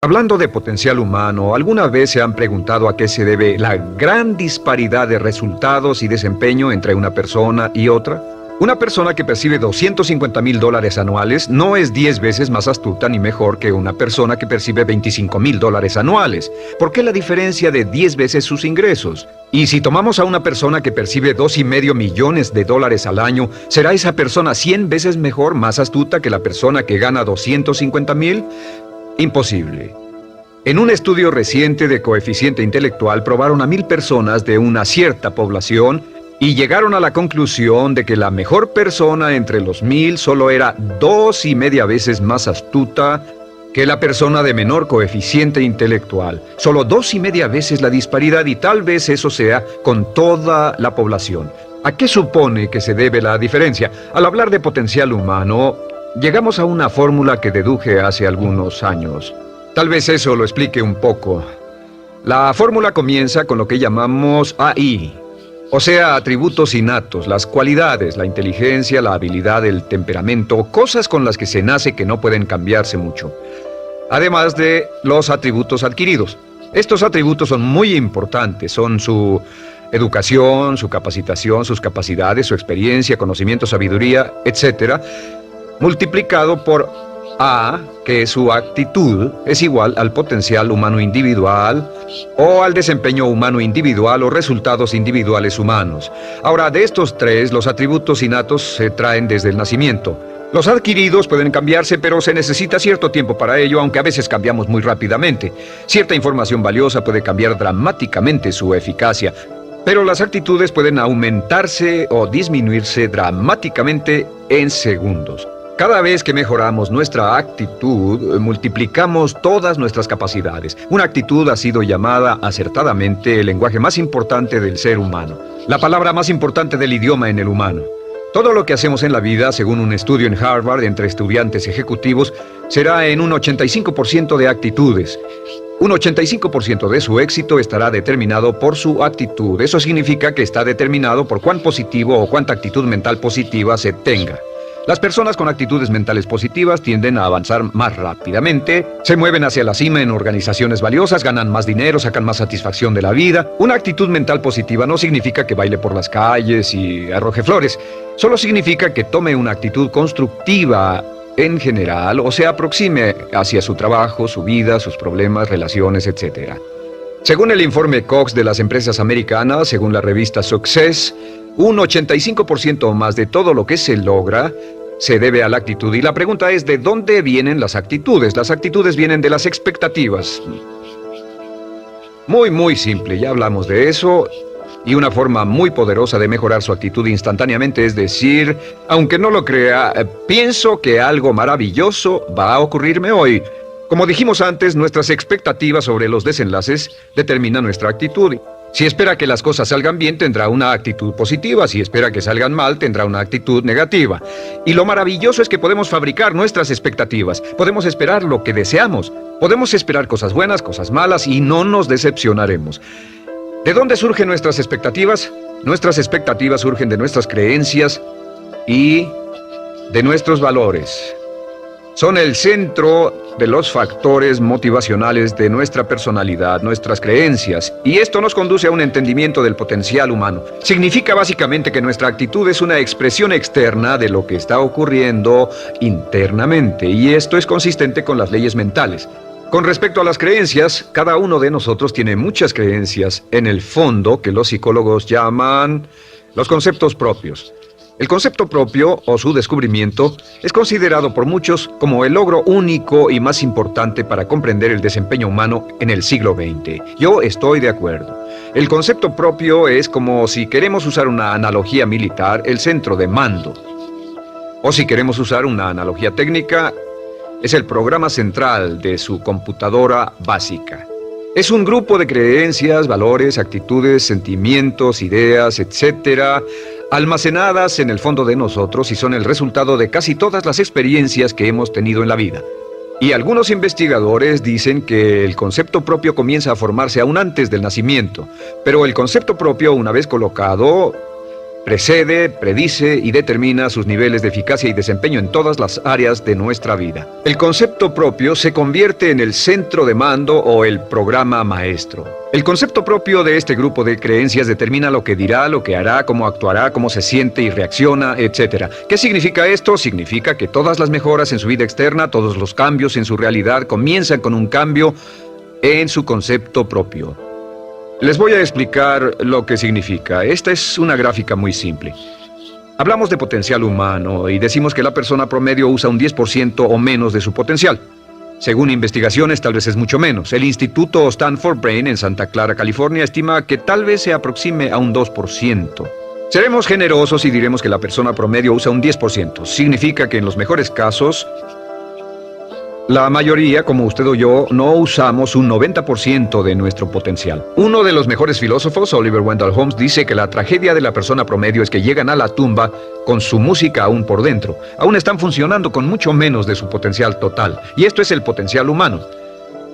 Hablando de potencial humano, ¿alguna vez se han preguntado a qué se debe la gran disparidad de resultados y desempeño entre una persona y otra? Una persona que percibe $250,000 anuales no es 10 veces más astuta ni mejor que una persona que percibe $25,000 anuales. ¿Por qué la diferencia de 10 veces sus ingresos? Y si tomamos a una persona que percibe $2,5 millones al año, ¿será esa persona 100 veces mejor, más astuta que la persona que gana $250,000? Imposible. En un estudio reciente de coeficiente intelectual probaron a 1,000 personas de una cierta población y llegaron a la conclusión de que la mejor persona entre los 1,000 solo era 2,5 veces más astuta que la persona de menor coeficiente intelectual. Solo 2,5 veces la disparidad, y tal vez eso sea con toda la población. ¿A qué supone que se debe la diferencia? Al hablar de potencial humano, llegamos a una fórmula que deduje hace algunos años. Tal vez eso lo explique un poco. La fórmula comienza con lo que llamamos AI, o sea, atributos innatos, las cualidades, la inteligencia, la habilidad, el temperamento, cosas con las que se nace que no pueden cambiarse mucho. Además de los atributos adquiridos. Estos atributos son muy importantes, son su educación, su capacitación, sus capacidades, su experiencia, conocimiento, sabiduría, etc., multiplicado por A, que es su actitud, es igual al potencial humano individual o al desempeño humano individual o resultados individuales humanos. Ahora, de estos tres, los atributos innatos se traen desde el nacimiento. Los adquiridos pueden cambiarse, pero se necesita cierto tiempo para ello, aunque a veces cambiamos muy rápidamente. Cierta información valiosa puede cambiar dramáticamente su eficacia, pero las actitudes pueden aumentarse o disminuirse dramáticamente en segundos. Cada vez que mejoramos nuestra actitud, multiplicamos todas nuestras capacidades. Una actitud ha sido llamada acertadamente el lenguaje más importante del ser humano, la palabra más importante del idioma en el humano. Todo lo que hacemos en la vida, según un estudio en Harvard entre estudiantes ejecutivos, será en un 85% de actitudes. Un 85% de su éxito estará determinado por su actitud. Eso significa que está determinado por cuán positivo o cuánta actitud mental positiva se tenga. Las personas con actitudes mentales positivas tienden a avanzar más rápidamente, se mueven hacia la cima en organizaciones valiosas, ganan más dinero, sacan más satisfacción de la vida. Una actitud mental positiva no significa que baile por las calles y arroje flores. Solo significa que tome una actitud constructiva en general o se aproxime hacia su trabajo, su vida, sus problemas, relaciones, etc. Según el informe Cox de las empresas americanas, según la revista Success, un 85% o más de todo lo que se logra se debe a la actitud. Y la pregunta es, ¿de dónde vienen las actitudes? Las actitudes vienen de las expectativas. Muy simple, ya hablamos de eso. Y una forma muy poderosa de mejorar su actitud instantáneamente es decir, aunque no lo crea, pienso que algo maravilloso va a ocurrirme hoy. Como dijimos antes, nuestras expectativas sobre los desenlaces determinan nuestra actitud. Si espera que las cosas salgan bien, tendrá una actitud positiva. Si espera que salgan mal, tendrá una actitud negativa. Y lo maravilloso es que podemos fabricar nuestras expectativas. Podemos esperar lo que deseamos. Podemos esperar cosas buenas, cosas malas, y no nos decepcionaremos. ¿De dónde surgen nuestras expectativas? Nuestras expectativas surgen de nuestras creencias y de nuestros valores. Son el centro de los factores motivacionales de nuestra personalidad, nuestras creencias, y esto nos conduce a un entendimiento del potencial humano. Significa básicamente que nuestra actitud es una expresión externa de lo que está ocurriendo internamente, y esto es consistente con las leyes mentales. Con respecto a las creencias, cada uno de nosotros tiene muchas creencias en el fondo que los psicólogos llaman los conceptos propios. El concepto propio, o su descubrimiento, es considerado por muchos como el logro único y más importante para comprender el desempeño humano en el siglo XX. Yo estoy de acuerdo. El concepto propio es como, si queremos usar una analogía militar, el centro de mando. O si queremos usar una analogía técnica, es el programa central de su computadora básica. Es un grupo de creencias, valores, actitudes, sentimientos, ideas, etc., almacenadas en el fondo de nosotros y son el resultado de casi todas las experiencias que hemos tenido en la vida. Y algunos investigadores dicen que el concepto propio comienza a formarse aún antes del nacimiento, pero el concepto propio, una vez colocado, Precede, predice y determina sus niveles de eficacia y desempeño en todas las áreas de nuestra vida. El concepto propio se convierte en el centro de mando o el programa maestro. El concepto propio de este grupo de creencias determina lo que dirá, lo que hará, cómo actuará, cómo se siente y reacciona, etc. ¿Qué significa esto? Significa que todas las mejoras en su vida externa, todos los cambios en su realidad comienzan con un cambio en su concepto propio. Les voy a explicar lo que significa. Esta es una gráfica muy simple. Hablamos de potencial humano y decimos que la persona promedio usa un 10% o menos de su potencial. Según investigaciones, tal vez es mucho menos. El Instituto Stanford Brain en Santa Clara, California, estima que tal vez se aproxime a un 2%. Seremos generosos y diremos que la persona promedio usa un 10%. Significa que en los mejores casos, la mayoría, como usted o yo, no usamos un 90% de nuestro potencial. Uno de los mejores filósofos, Oliver Wendell Holmes, dice que la tragedia de la persona promedio es que llegan a la tumba con su música aún por dentro. Aún están funcionando con mucho menos de su potencial total. Y esto es el potencial humano.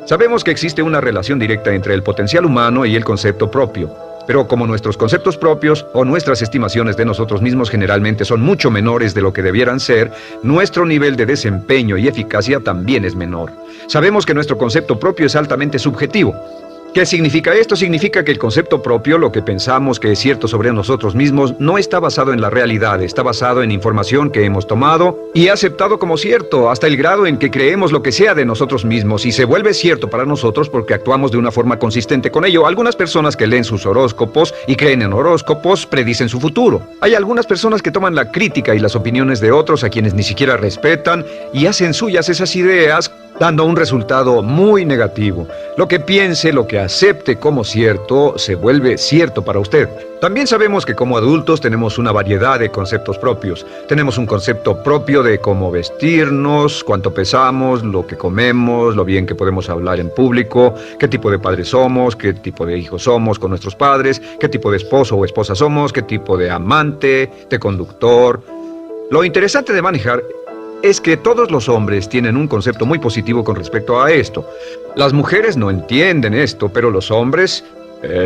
Sabemos que existe una relación directa entre el potencial humano y el concepto propio. Pero como nuestros conceptos propios o nuestras estimaciones de nosotros mismos generalmente son mucho menores de lo que debieran ser, nuestro nivel de desempeño y eficacia también es menor. Sabemos que nuestro concepto propio es altamente subjetivo. ¿Qué significa esto? Significa que el concepto propio, lo que pensamos que es cierto sobre nosotros mismos, no está basado en la realidad, está basado en información que hemos tomado y aceptado como cierto, hasta el grado en que creemos lo que sea de nosotros mismos y se vuelve cierto para nosotros porque actuamos de una forma consistente con ello. Algunas personas que leen sus horóscopos y creen en horóscopos predicen su futuro. Hay algunas personas que toman la crítica y las opiniones de otros a quienes ni siquiera respetan y hacen suyas esas ideas, dando un resultado muy negativo. Lo que piense, lo que acepte como cierto, se vuelve cierto para usted. También sabemos que como adultos tenemos una variedad de conceptos propios. Tenemos un concepto propio de cómo vestirnos, cuánto pesamos, lo que comemos, lo bien que podemos hablar en público, qué tipo de padres somos, qué tipo de hijos somos con nuestros padres, qué tipo de esposo o esposa somos, qué tipo de amante, de conductor. Lo interesante de manejar es que todos los hombres tienen un concepto muy positivo con respecto a esto. Las mujeres no entienden esto, pero los hombres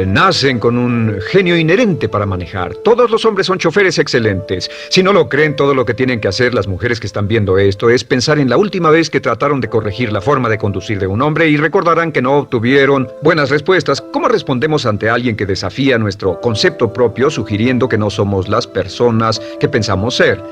nacen con un genio inherente para manejar. Todos los hombres son choferes excelentes. Si no lo creen, todo lo que tienen que hacer las mujeres que están viendo esto es pensar en la última vez que trataron de corregir la forma de conducir de un hombre y recordarán que no obtuvieron buenas respuestas. ¿Cómo respondemos ante alguien que desafía nuestro concepto propio, sugiriendo que no somos las personas que pensamos ser?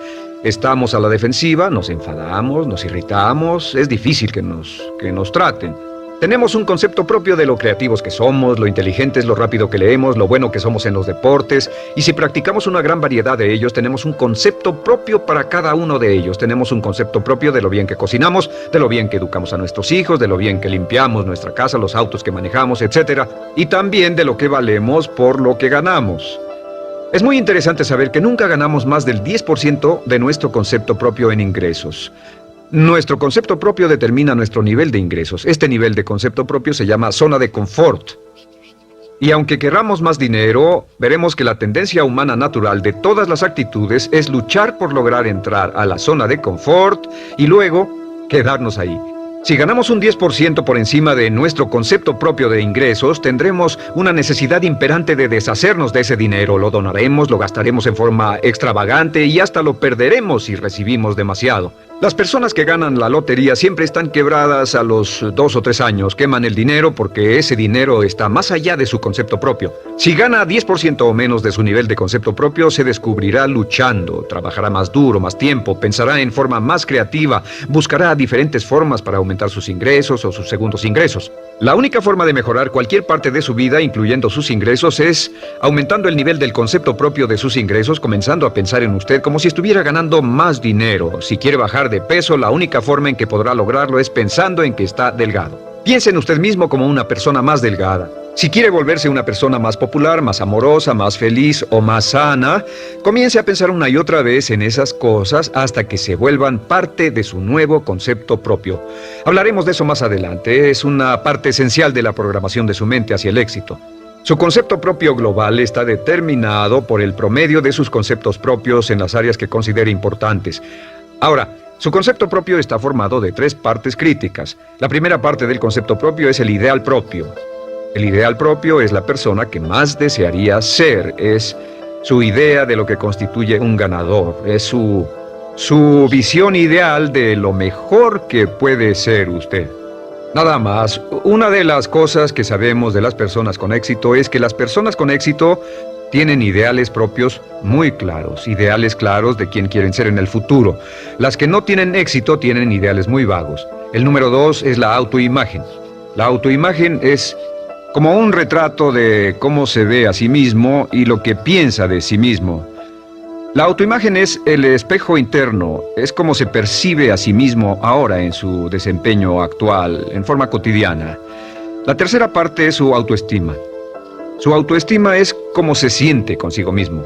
Estamos a la defensiva, nos enfadamos, nos irritamos, es difícil que nos traten. Tenemos un concepto propio de lo creativos que somos, lo inteligentes, lo rápido que leemos, lo bueno que somos en los deportes, y si practicamos una gran variedad de ellos, tenemos un concepto propio para cada uno de ellos. Tenemos un concepto propio de lo bien que cocinamos, de lo bien que educamos a nuestros hijos, de lo bien que limpiamos nuestra casa, los autos que manejamos, etc. Y también de lo que valemos por lo que ganamos. Es muy interesante saber que nunca ganamos más del 10% de nuestro concepto propio en ingresos. Nuestro concepto propio determina nuestro nivel de ingresos. Este nivel de concepto propio se llama zona de confort. Y aunque querramos más dinero, veremos que la tendencia humana natural de todas las actitudes es luchar por lograr entrar a la zona de confort y luego quedarnos ahí. Si ganamos un 10% por encima de nuestro concepto propio de ingresos, tendremos una necesidad imperante de deshacernos de ese dinero. Lo donaremos, lo gastaremos en forma extravagante y hasta lo perderemos si recibimos demasiado. Las personas que ganan la lotería siempre están quebradas a los 2 o 3 años. Queman el dinero porque ese dinero está más allá de su concepto propio. Si gana 10% o menos de su nivel de concepto propio, se descubrirá luchando, trabajará más duro, más tiempo, pensará en forma más creativa, buscará diferentes formas para aumentar sus ingresos o sus segundos ingresos. La única forma de mejorar cualquier parte de su vida, incluyendo sus ingresos, es aumentando el nivel del concepto propio de sus ingresos, comenzando a pensar en usted como si estuviera ganando más dinero. Si quiere bajar de peso, la única forma en que podrá lograrlo es pensando en que está delgado. Piense en usted mismo como una persona más delgada. Si quiere volverse una persona más popular, más amorosa, más feliz o más sana, comience a pensar una y otra vez en esas cosas hasta que se vuelvan parte de su nuevo concepto propio. Hablaremos de eso más adelante. Es una parte esencial de la programación de su mente hacia el éxito. Su concepto propio global está determinado por el promedio de sus conceptos propios en las áreas que considere importantes. Ahora, su concepto propio está formado de 3 partes críticas. La primera parte del concepto propio es el ideal propio. El ideal propio es la persona que más desearía ser, es su idea de lo que constituye un ganador, es su visión ideal de lo mejor que puede ser usted. Nada más, una de las cosas que sabemos de las personas con éxito es que las personas con éxito tienen ideales propios muy claros, ideales claros de quién quieren ser en el futuro. Las que no tienen éxito tienen ideales muy vagos. El número 2 es la autoimagen. La autoimagen es como un retrato de cómo se ve a sí mismo y lo que piensa de sí mismo. La autoimagen es el espejo interno, es como se percibe a sí mismo ahora en su desempeño actual, en forma cotidiana. La tercera parte es su autoestima. Su autoestima es cómo se siente consigo mismo.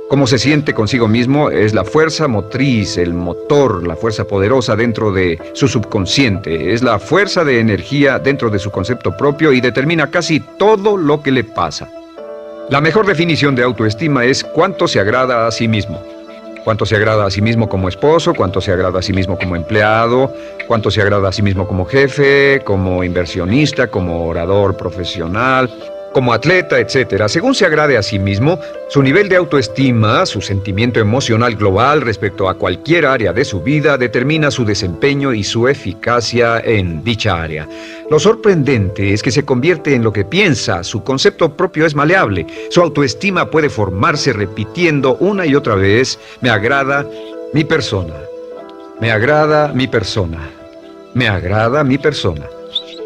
Cómo se siente consigo mismo es la fuerza motriz, el motor, la fuerza poderosa dentro de su subconsciente. Es la fuerza de energía dentro de su concepto propio y determina casi todo lo que le pasa. La mejor definición de autoestima es cuánto se agrada a sí mismo. Cuánto se agrada a sí mismo como esposo, cuánto se agrada a sí mismo como empleado, cuánto se agrada a sí mismo como jefe, como inversionista, como orador profesional, como atleta, etc. Según se agrade a sí mismo, su nivel de autoestima, su sentimiento emocional global respecto a cualquier área de su vida, determina su desempeño y su eficacia en dicha área. Lo sorprendente es que se convierte en lo que piensa, su concepto propio es maleable, su autoestima puede formarse repitiendo una y otra vez: me agrada mi persona, me agrada mi persona, me agrada mi persona.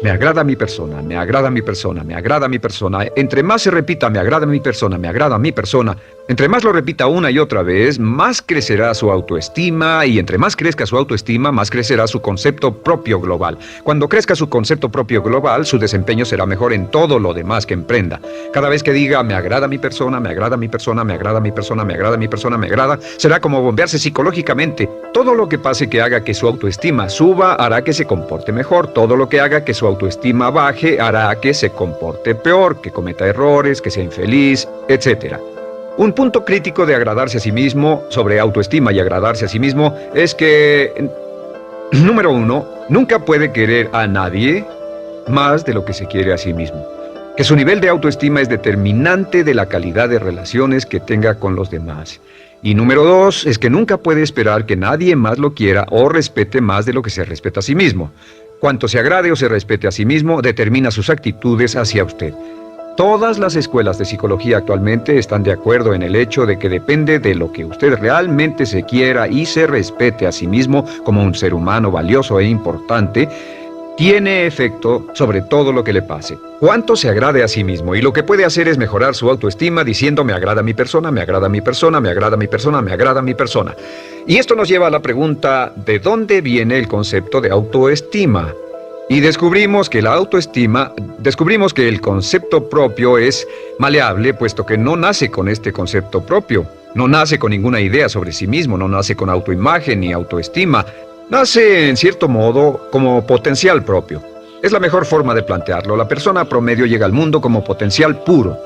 Me agrada mi persona, me agrada mi persona, me agrada mi persona. Entre más se repita me agrada mi persona, me agrada mi persona, entre más lo repita una y otra vez, más crecerá su autoestima, y entre más crezca su autoestima, más crecerá su concepto propio global. Cuando crezca su concepto propio global, su desempeño será mejor en todo lo demás que emprenda. Cada vez que diga me agrada mi persona, me agrada mi persona, me agrada mi persona, me agrada mi persona, me agrada, será como bombearse psicológicamente. Todo lo que pase que haga que su autoestima suba hará que se comporte mejor. Todo lo que haga que su autoestima baje hará que se comporte peor, que cometa errores, que sea infeliz, etc. Un punto crítico de agradarse a sí mismo, sobre autoestima y agradarse a sí mismo, es que, número 1, nunca puede querer a nadie más de lo que se quiere a sí mismo. Que su nivel de autoestima es determinante de la calidad de relaciones que tenga con los demás. Y número 2 es que nunca puede esperar que nadie más lo quiera o respete más de lo que se respeta a sí mismo. Cuanto se agrade o se respete a sí mismo, determina sus actitudes hacia usted. Todas las escuelas de psicología actualmente están de acuerdo en el hecho de que depende de lo que usted realmente se quiera y se respete a sí mismo como un ser humano valioso e importante, tiene efecto sobre todo lo que le pase. Cuánto se agrade a sí mismo, y lo que puede hacer es mejorar su autoestima diciendo me agrada mi persona, me agrada mi persona, me agrada mi persona, me agrada mi persona. Y esto nos lleva a la pregunta: ¿de dónde viene el concepto de autoestima? Y descubrimos que el concepto propio es maleable, puesto que no nace con este concepto propio, no nace con ninguna idea sobre sí mismo, no nace con autoimagen ni autoestima. Nace, en cierto modo, como potencial propio. Es la mejor forma de plantearlo. La persona promedio llega al mundo como potencial puro.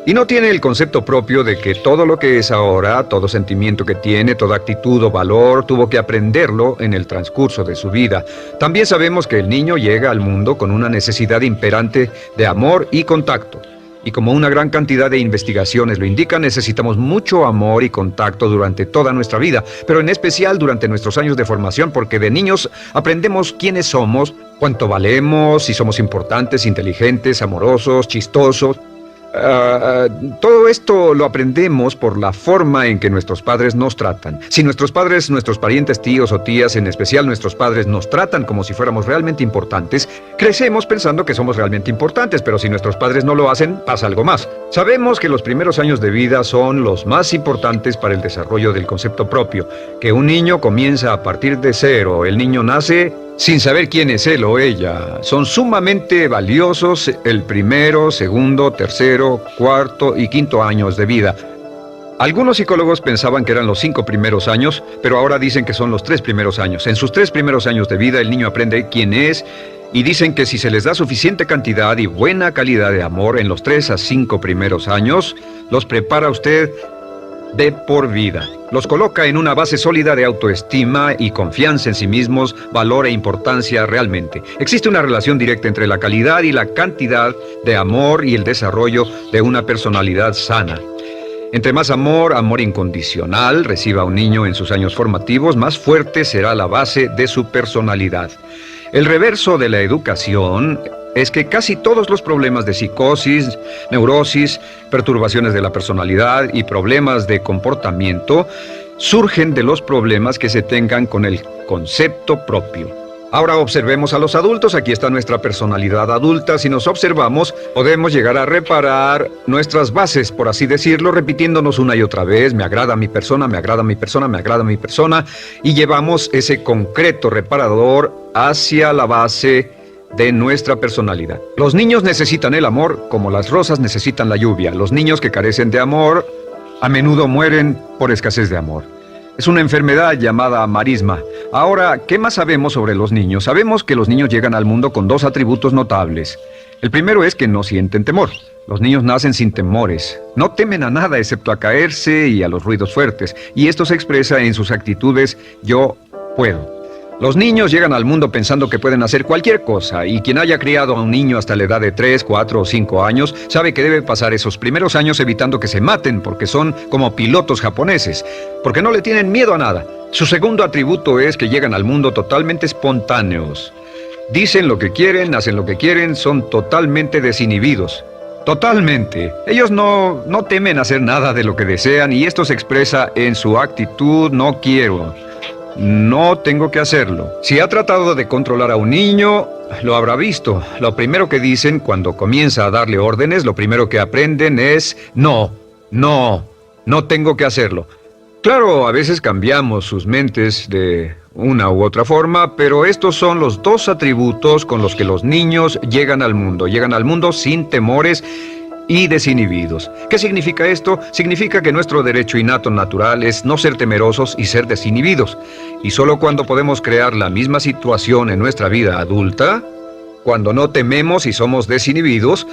Y no tiene el concepto propio de que todo lo que es ahora, todo sentimiento que tiene, toda actitud o valor, tuvo que aprenderlo en el transcurso de su vida. También sabemos que el niño llega al mundo con una necesidad imperante de amor y contacto. Y como una gran cantidad de investigaciones lo indican, necesitamos mucho amor y contacto durante toda nuestra vida, pero en especial durante nuestros años de formación, porque de niños aprendemos quiénes somos, cuánto valemos, si somos importantes, inteligentes, amorosos, chistosos. Todo esto lo aprendemos por la forma en que nuestros padres nos tratan. Si nuestros padres, nuestros parientes, tíos o tías, en especial nuestros padres, nos tratan como si fuéramos realmente importantes, crecemos pensando que somos realmente importantes, pero si nuestros padres no lo hacen, pasa algo más. Sabemos que los primeros años de vida son los más importantes para el desarrollo del concepto propio, que un niño comienza a partir de cero. El niño nace sin saber quién es él o ella. Son sumamente valiosos el primero, segundo, tercero, cuarto y quinto años de vida. Algunos psicólogos pensaban que eran los 5 primeros años, pero ahora dicen que son los 3 primeros años. En sus 3 primeros años de vida el niño aprende quién es, y dicen que si se les da suficiente cantidad y buena calidad de amor en los 3 a 5 primeros años, los prepara usted de por vida. Los coloca en una base sólida de autoestima y confianza en sí mismos, valor e importancia realmente. Existe una relación directa entre la calidad y la cantidad de amor y el desarrollo de una personalidad sana. Entre más amor, amor incondicional, reciba un niño en sus años formativos, más fuerte será la base de su personalidad. El reverso de la educación es que casi todos los problemas de psicosis, neurosis, perturbaciones de la personalidad y problemas de comportamiento surgen de los problemas que se tengan con el concepto propio. Ahora observemos a los adultos. Aquí está nuestra personalidad adulta. Si nos observamos, podemos llegar a reparar nuestras bases, por así decirlo, repitiéndonos una y otra vez: me agrada mi persona, me agrada mi persona, me agrada mi persona, y llevamos ese concreto reparador hacia la base de nuestra personalidad. Los niños necesitan el amor como las rosas necesitan la lluvia. Los niños que carecen de amor a menudo mueren por escasez de amor. Es una enfermedad llamada marisma. Ahora, ¿qué más sabemos sobre los niños? Sabemos que los niños llegan al mundo con dos atributos notables. El primero es que no sienten temor. Los niños nacen sin temores. No temen a nada excepto a caerse y a los ruidos fuertes. Y esto se expresa en sus actitudes: yo puedo. Los niños llegan al mundo pensando que pueden hacer cualquier cosa, y quien haya criado a un niño hasta la edad de 3, 4 o 5 años sabe que debe pasar esos primeros años evitando que se maten, porque son como pilotos japoneses, porque no le tienen miedo a nada. Su segundo atributo es que llegan al mundo totalmente espontáneos. Dicen lo que quieren, hacen lo que quieren, son totalmente desinhibidos. Totalmente. Ellos no temen hacer nada de lo que desean, y esto se expresa en su actitud: no quiero. No tengo que hacerlo. Si ha tratado de controlar a un niño, lo habrá visto. Lo primero que dicen cuando comienza a darle órdenes, lo primero que aprenden es: no tengo que hacerlo. Claro, a veces cambiamos sus mentes de una u otra forma, pero estos son los dos atributos con los que los niños llegan al mundo. Llegan al mundo sin temores y desinhibidos. ¿Qué significa esto? Significa que nuestro derecho innato natural es no ser temerosos y ser desinhibidos. Y solo cuando podemos crear la misma situación en nuestra vida adulta, cuando no tememos y somos desinhibidos,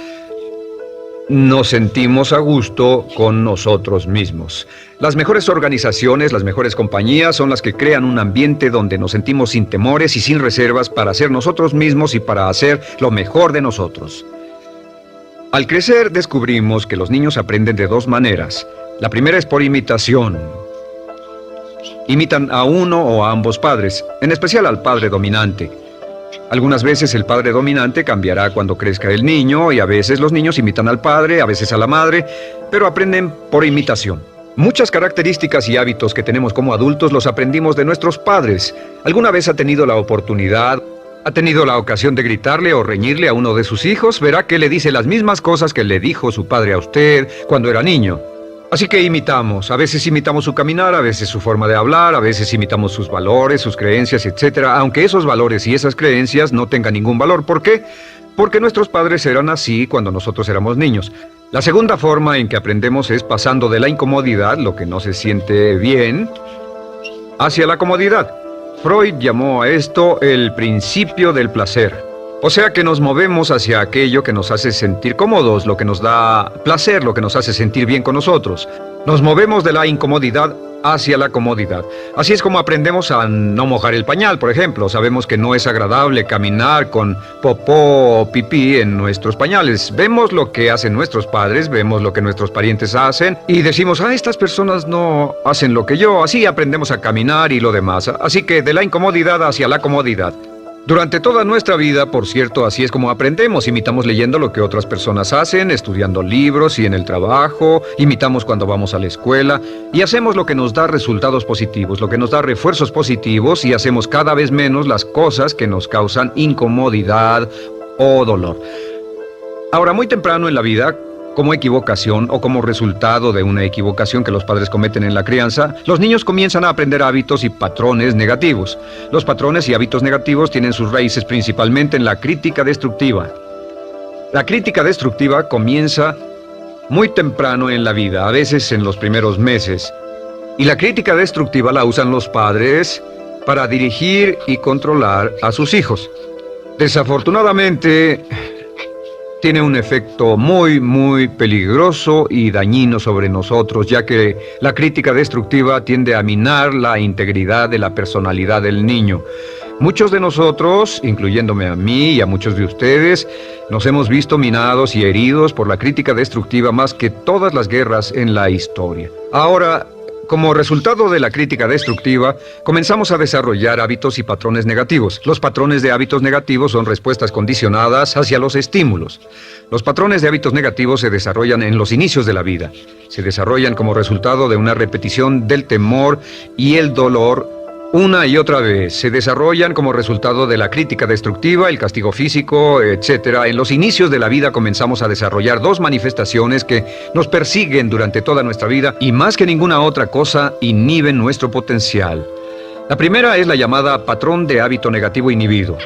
nos sentimos a gusto con nosotros mismos. Las mejores organizaciones, las mejores compañías son las que crean un ambiente donde nos sentimos sin temores y sin reservas para ser nosotros mismos y para hacer lo mejor de nosotros. Al crecer descubrimos que los niños aprenden de dos maneras. La primera es por imitación. Imitan a uno o a ambos padres, en especial al padre dominante. Algunas veces el padre dominante cambiará cuando crezca el niño, y a veces los niños imitan al padre, a veces a la madre, pero aprenden por imitación. Muchas características y hábitos que tenemos como adultos los aprendimos de nuestros padres. ¿Alguna vez ha tenido la ocasión de gritarle o reñirle a uno de sus hijos? Verá que le dice las mismas cosas que le dijo su padre a usted cuando era niño. Así que imitamos. A veces imitamos su caminar, a veces su forma de hablar, a veces imitamos sus valores, sus creencias, etc. Aunque esos valores y esas creencias no tengan ningún valor. ¿Por qué? Porque nuestros padres eran así cuando nosotros éramos niños. La segunda forma en que aprendemos es pasando de la incomodidad, lo que no se siente bien, hacia la comodidad. Freud llamó a esto el principio del placer. O sea que nos movemos hacia aquello que nos hace sentir cómodos, lo que nos da placer, lo que nos hace sentir bien con nosotros. Nos movemos de la incomodidad hacia la comodidad. Así es como aprendemos a no mojar el pañal, por ejemplo. Sabemos que no es agradable caminar con popó o pipí en nuestros pañales. Vemos lo que hacen nuestros padres, vemos lo que nuestros parientes hacen y decimos: estas personas no hacen lo que yo. Así aprendemos a caminar y lo demás. Así que de la incomodidad hacia la comodidad. Durante toda nuestra vida, por cierto, así es como aprendemos. Imitamos leyendo lo que otras personas hacen, estudiando libros y en el trabajo, imitamos cuando vamos a la escuela, y hacemos lo que nos da resultados positivos, lo que nos da refuerzos positivos, y hacemos cada vez menos las cosas que nos causan incomodidad o dolor. Ahora, muy temprano en la vida, como equivocación o como resultado de una equivocación que los padres cometen en la crianza, los niños comienzan a aprender hábitos y patrones negativos. Los patrones y hábitos negativos tienen sus raíces principalmente en la crítica destructiva. La crítica destructiva comienza muy temprano en la vida, a veces en los primeros meses. Y la crítica destructiva la usan los padres para dirigir y controlar a sus hijos. Desafortunadamente, tiene un efecto muy peligroso y dañino sobre nosotros, ya que la crítica destructiva tiende a minar la integridad de la personalidad del niño. Muchos de nosotros, incluyéndome a mí y a muchos de ustedes, nos hemos visto minados y heridos por la crítica destructiva más que todas las guerras en la historia. Ahora, como resultado de la crítica destructiva, comenzamos a desarrollar hábitos y patrones negativos. Los patrones de hábitos negativos son respuestas condicionadas hacia los estímulos. Los patrones de hábitos negativos se desarrollan en los inicios de la vida. Se desarrollan como resultado de una repetición del temor y el dolor una y otra vez. Se desarrollan como resultado de la crítica destructiva, el castigo físico, etc. En los inicios de la vida comenzamos a desarrollar dos manifestaciones que nos persiguen durante toda nuestra vida y más que ninguna otra cosa inhiben nuestro potencial. La primera es la llamada patrón de hábito negativo inhibido.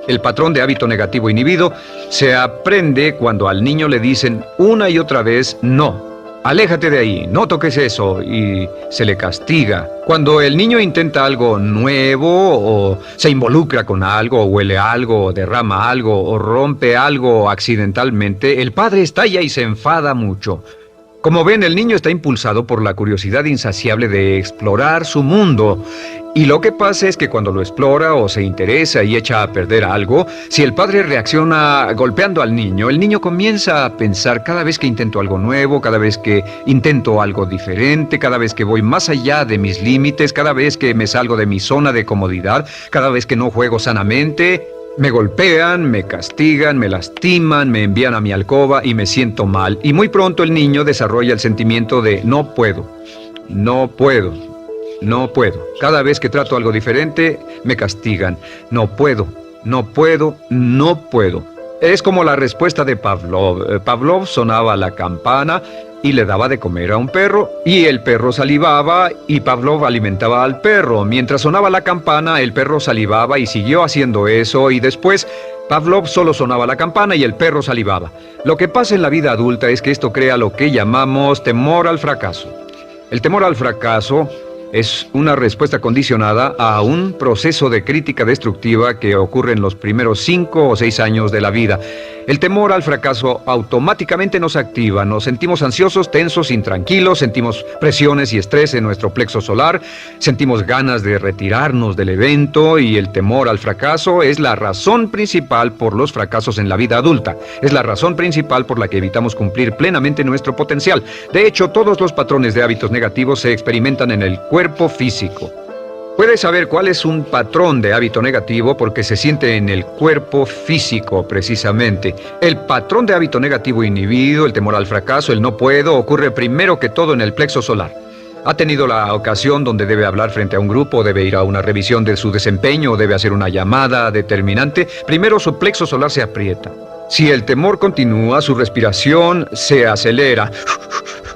El patrón de hábito negativo inhibido se aprende cuando al niño le dicen una y otra vez no. Aléjate de ahí, no toques eso, y se le castiga. Cuando el niño intenta algo nuevo, o se involucra con algo, o huele algo, o derrama algo, o rompe algo accidentalmente, el padre estalla y se enfada mucho. Como ven, el niño está impulsado por la curiosidad insaciable de explorar su mundo. Y lo que pasa es que cuando lo explora o se interesa y echa a perder algo, si el padre reacciona golpeando al niño, el niño comienza a pensar cada vez que intento algo nuevo, cada vez que intento algo diferente, cada vez que voy más allá de mis límites, cada vez que me salgo de mi zona de comodidad, cada vez que no juego sanamente, me golpean, me castigan, me lastiman, me envían a mi alcoba y me siento mal. Y muy pronto el niño desarrolla el sentimiento de no puedo, no puedo, no puedo. Cada vez que trato algo diferente, me castigan. No puedo, no puedo, no puedo. Es como la respuesta de Pavlov. Pavlov sonaba la campana y le daba de comer a un perro, y el perro salivaba y Pavlov alimentaba al perro. Mientras sonaba la campana, el perro salivaba y siguió haciendo eso, y después Pavlov solo sonaba la campana y el perro salivaba. Lo que pasa en la vida adulta es que esto crea lo que llamamos temor al fracaso. El temor al fracaso es una respuesta condicionada a un proceso de crítica destructiva que ocurre en los primeros 5 o 6 años de la vida. El temor al fracaso automáticamente nos activa, nos sentimos ansiosos, tensos, intranquilos, sentimos presiones y estrés en nuestro plexo solar, sentimos ganas de retirarnos del evento, y el temor al fracaso es la razón principal por los fracasos en la vida adulta. Es la razón principal por la que evitamos cumplir plenamente nuestro potencial. De hecho, todos los patrones de hábitos negativos se experimentan en el cuerpo físico. Puedes saber cuál es un patrón de hábito negativo porque se siente en el cuerpo físico, precisamente. El patrón de hábito negativo inhibido, el temor al fracaso, el no puedo, ocurre primero que todo en el plexo solar. ¿Ha tenido la ocasión donde debe hablar frente a un grupo, debe ir a una revisión de su desempeño, debe hacer una llamada determinante? Primero su plexo solar se aprieta. Si el temor continúa, su respiración se acelera.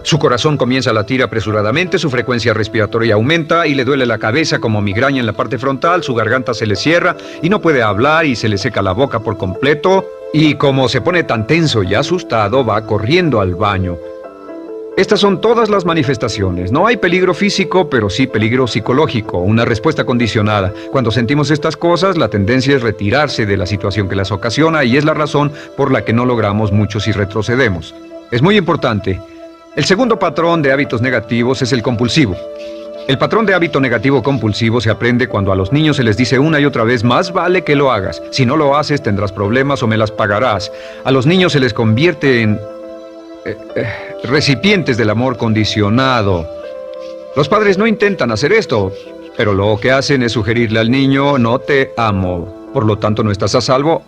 Su corazón comienza a latir apresuradamente, su frecuencia respiratoria aumenta y le duele la cabeza como migraña en la parte frontal, su garganta se le cierra y no puede hablar y se le seca la boca por completo. Y como se pone tan tenso y asustado, va corriendo al baño. Estas son todas las manifestaciones. No hay peligro físico, pero sí peligro psicológico, una respuesta condicionada. Cuando sentimos estas cosas, la tendencia es retirarse de la situación que las ocasiona, y es la razón por la que no logramos mucho si retrocedemos. Es muy importante. El segundo patrón de hábitos negativos es el compulsivo. El patrón de hábito negativo compulsivo se aprende cuando a los niños se les dice una y otra vez: más vale que lo hagas. Si no lo haces, tendrás problemas o me las pagarás. A los niños se les convierte en recipientes del amor condicionado. Los padres no intentan hacer esto, pero lo que hacen es sugerirle al niño: no te amo, por lo tanto no estás a salvo,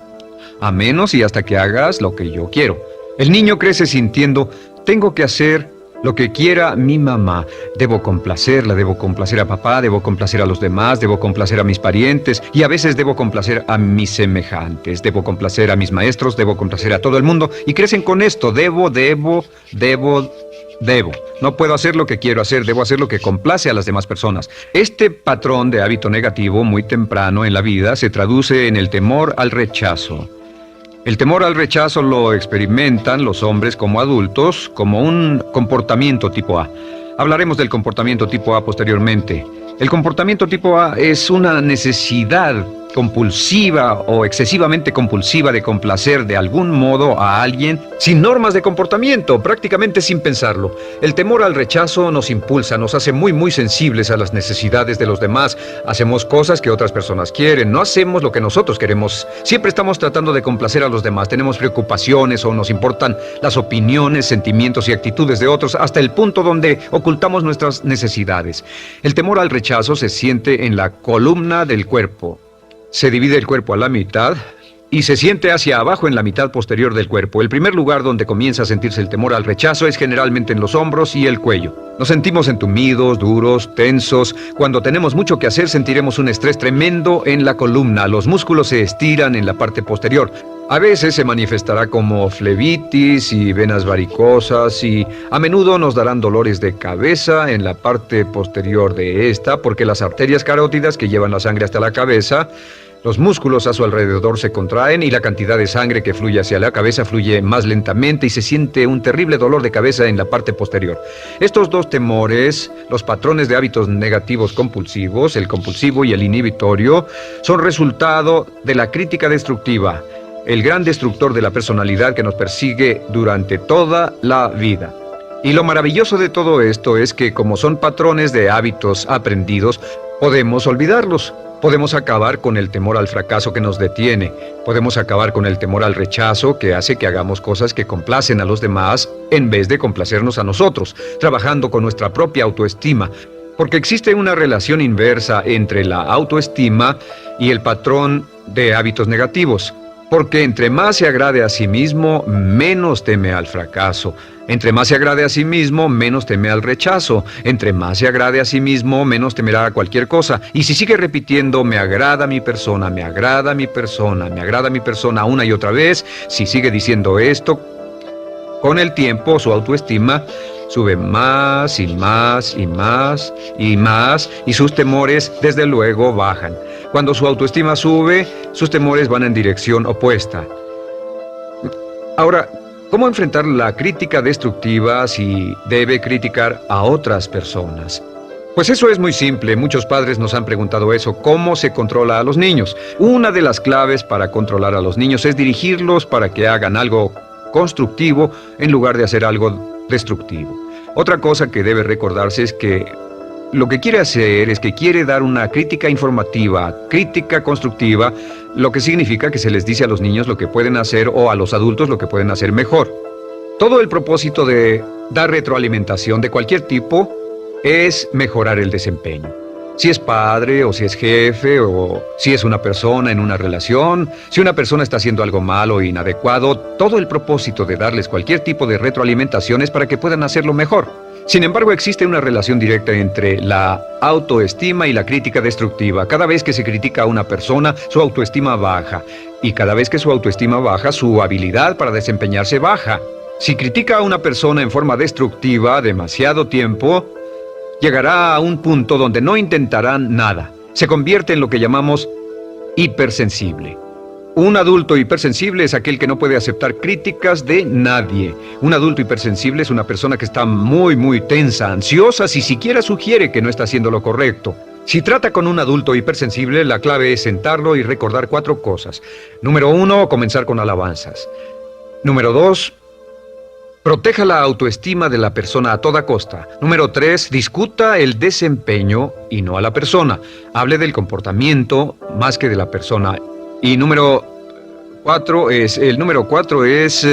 a menos y hasta que hagas lo que yo quiero. El niño crece sintiendo: tengo que hacer lo que quiera mi mamá. Debo complacerla, debo complacer a papá, debo complacer a los demás, debo complacer a mis parientes, y a veces debo complacer a mis semejantes, debo complacer a mis maestros, debo complacer a todo el mundo, y crecen con esto: debo. No puedo hacer lo que quiero hacer, debo hacer lo que complace a las demás personas. Este patrón de hábito negativo muy temprano en la vida se traduce en el temor al rechazo. El temor al rechazo lo experimentan los hombres como adultos como un comportamiento tipo A. Hablaremos del comportamiento tipo A posteriormente. El comportamiento tipo A es una necesidad compulsiva o excesivamente compulsiva de complacer de algún modo a alguien sin normas de comportamiento, prácticamente sin pensarlo. El temor al rechazo nos impulsa, nos hace muy sensibles a las necesidades de los demás. Hacemos cosas que otras personas quieren, no hacemos lo que nosotros queremos. Siempre estamos tratando de complacer a los demás. Tenemos preocupaciones o nos importan las opiniones, sentimientos y actitudes de otros hasta el punto donde ocultamos nuestras necesidades. El temor al rechazo se siente en la columna del cuerpo. Se divide el cuerpo a la mitad y se siente hacia abajo en la mitad posterior del cuerpo. El primer lugar donde comienza a sentirse el temor al rechazo es generalmente en los hombros y el cuello. Nos sentimos entumidos, duros, tensos. Cuando tenemos mucho que hacer, sentiremos un estrés tremendo en la columna. Los músculos se estiran en la parte posterior. A veces se manifestará como flebitis y venas varicosas y a menudo nos darán dolores de cabeza en la parte posterior de esta porque las arterias carótidas que llevan la sangre hasta la cabeza, los músculos a su alrededor se contraen y la cantidad de sangre que fluye hacia la cabeza fluye más lentamente y se siente un terrible dolor de cabeza en la parte posterior. Estos dos temores, los patrones de hábitos negativos compulsivos, el compulsivo y el inhibitorio, son resultado de la crítica destructiva, el gran destructor de la personalidad que nos persigue durante toda la vida. Y lo maravilloso de todo esto es que como son patrones de hábitos aprendidos, podemos olvidarlos. Podemos acabar con el temor al fracaso que nos detiene. Podemos acabar con el temor al rechazo que hace que hagamos cosas que complacen a los demás en vez de complacernos a nosotros, trabajando con nuestra propia autoestima. Porque existe una relación inversa entre la autoestima y el patrón de hábitos negativos. Porque entre más se agrade a sí mismo, menos teme al fracaso. Entre más se agrade a sí mismo, menos teme al rechazo. Entre más se agrade a sí mismo, menos temerá a cualquier cosa. Y si sigue repitiendo, me agrada mi persona, me agrada mi persona, me agrada mi persona una y otra vez, si sigue diciendo esto, con el tiempo su autoestima sube más y más y más y más y sus temores desde luego bajan. Cuando su autoestima sube, sus temores van en dirección opuesta. Ahora, ¿cómo enfrentar la crítica destructiva si debe criticar a otras personas? Pues eso es muy simple. Muchos padres nos han preguntado eso. ¿Cómo se controla a los niños? Una de las claves para controlar a los niños es dirigirlos para que hagan algo constructivo en lugar de hacer algo destructivo. Otra cosa que debe recordarse es que lo que quiere hacer es que quiere dar una crítica informativa, crítica constructiva, lo que significa que se les dice a los niños lo que pueden hacer o a los adultos lo que pueden hacer mejor. Todo el propósito de dar retroalimentación de cualquier tipo es mejorar el desempeño. Si es padre o si es jefe o si es una persona en una relación, si una persona está haciendo algo malo o inadecuado, todo el propósito de darles cualquier tipo de retroalimentación es para que puedan hacerlo mejor. Sin embargo, existe una relación directa entre la autoestima y la crítica destructiva. Cada vez que se critica a una persona, su autoestima baja. Y cada vez que su autoestima baja, su habilidad para desempeñarse baja. Si critica a una persona en forma destructiva demasiado tiempo, llegará a un punto donde no intentarán nada. Se convierte en lo que llamamos hipersensible. Un adulto hipersensible es aquel que no puede aceptar críticas de nadie. Un adulto hipersensible es una persona que está muy tensa, ansiosa, si siquiera sugiere que no está haciendo lo correcto. Si trata con un adulto hipersensible, la clave es sentarlo y recordar 4 cosas. Número 1, comenzar con alabanzas. Número 2, proteja la autoestima de la persona a toda costa. Número 3, discuta el desempeño y no a la persona. Hable del comportamiento más que de la persona. Y número 4 es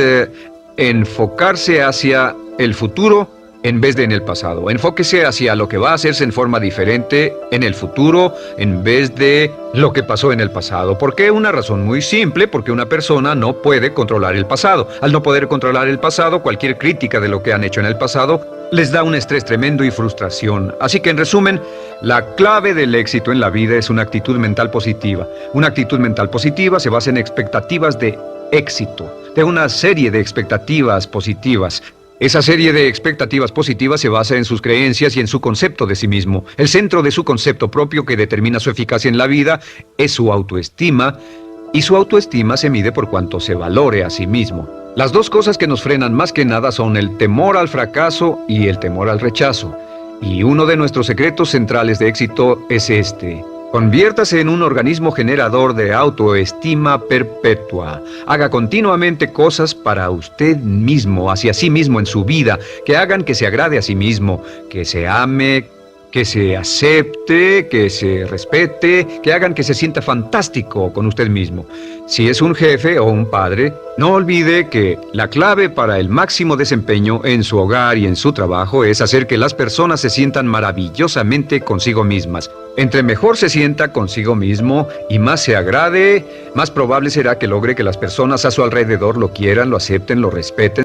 enfocarse hacia el futuro en vez de en el pasado. Enfóquese hacia lo que va a hacerse en forma diferente en el futuro en vez de lo que pasó en el pasado. ¿Por qué? Una razón muy simple, porque una persona no puede controlar el pasado. Al no poder controlar el pasado, cualquier crítica de lo que han hecho en el pasado les da un estrés tremendo y frustración. Así que en resumen, la clave del éxito en la vida es una actitud mental positiva. Una actitud mental positiva se basa en expectativas de éxito, de una serie de expectativas positivas. Esa serie de expectativas positivas se basa en sus creencias y en su concepto de sí mismo. El centro de su concepto propio que determina su eficacia en la vida es su autoestima, y su autoestima se mide por cuanto se valore a sí mismo. Las dos cosas que nos frenan más que nada son el temor al fracaso y el temor al rechazo. Y uno de nuestros secretos centrales de éxito es este: Conviértase en un organismo generador de autoestima perpetua. Haga continuamente cosas para usted mismo, hacia sí mismo en su vida, que hagan que se agrade a sí mismo, que se ame, que se acepte, que se respete, que hagan que se sienta fantástico con usted mismo. Si es un jefe o un padre, no olvide que la clave para el máximo desempeño en su hogar y en su trabajo es hacer que las personas se sientan maravillosamente consigo mismas. Entre mejor se sienta consigo mismo y más se agrade, más probable será que logre que las personas a su alrededor lo quieran, lo acepten, lo respeten,